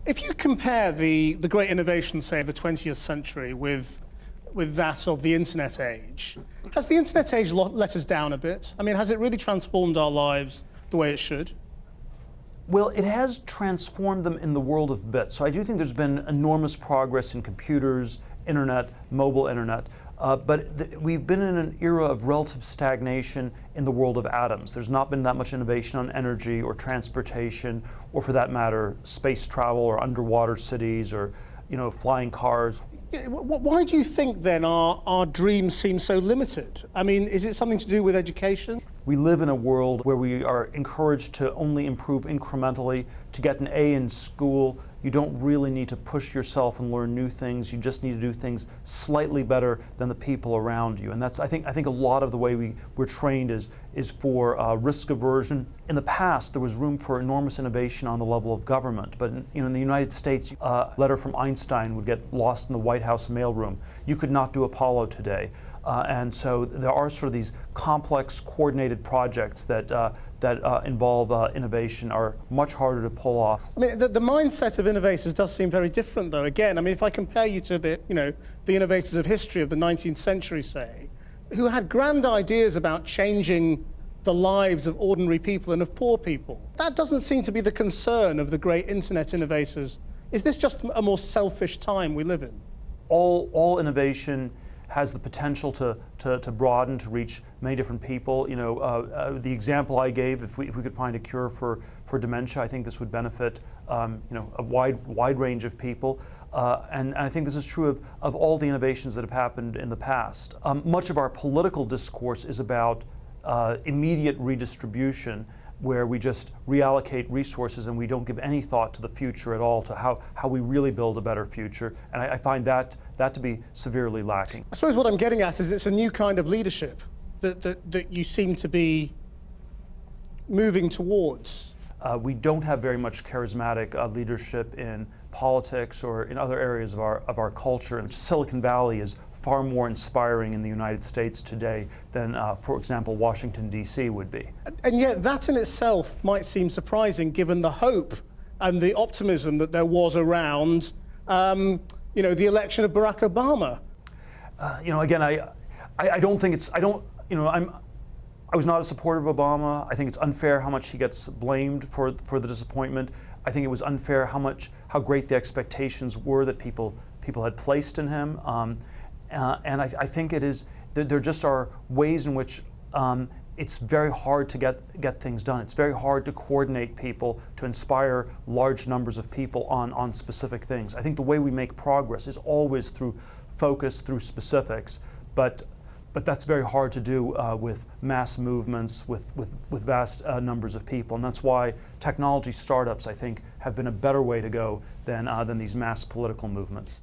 If you compare the great innovation, say, of the 20th century with that of the internet age, has the internet age let us down a bit? I mean, has it really transformed our lives the way it should? Well, it has transformed them in the world of bits. So I do think there's been enormous progress in computers, internet, mobile internet. But we've been in an era of relative stagnation in the world of atoms. There's not been that much innovation on energy or transportation, or for that matter, space travel or underwater cities or, flying cars. Why do you think then our dreams seem so limited? I mean, is it something to do with education? We live in a world where we are encouraged to only improve incrementally. To get an A in school, you don't really need to push yourself and learn new things. You just need to do things slightly better than the people around you. And that's, I think a lot of the way we're trained is for risk aversion. In the past, there was room for enormous innovation on the level of government. But in the United States, a letter from Einstein would get lost in the White House mailroom. You could not do Apollo today. And so there are sort of these complex, coordinated projects that involve innovation are much harder to pull off. I mean, the mindset of innovators does seem very different, though. Again, I mean, if I compare you to the innovators of history of the 19th century, say, who had grand ideas about changing the lives of ordinary people and of poor people, that doesn't seem to be the concern of the great internet innovators. Is this just a more selfish time we live in? All innovation has the potential to broaden, to reach many different people. The example I gave, if we could find a cure for dementia, I think this would benefit a wide range of people. And I think this is true of all the innovations that have happened in the past. Much of our political discourse is about immediate redistribution, where we just reallocate resources and we don't give any thought to the future at all, to how we really build a better future. And I find that to be severely lacking. I suppose what I'm getting at is it's a new kind of leadership that you seem to be moving towards. We don't have very much charismatic leadership in politics or in other areas of our culture. And Silicon Valley is far more inspiring in the United States today than, for example, Washington, D.C. would be. And yet that in itself might seem surprising given the hope and the optimism that there was around the election of Barack Obama. Again, I don't think it's, I was not a supporter of Obama. I think it's unfair how much he gets blamed for the disappointment. I think it was unfair how great the expectations were that people had placed in him. And I think there just are ways in which it's very hard to get things done. It's very hard to coordinate people, to inspire large numbers of people on specific things. I think the way we make progress is always through focus, through specifics, but that's very hard to do with mass movements, with vast numbers of people. And that's why technology startups, I think, have been a better way to go than these mass political movements.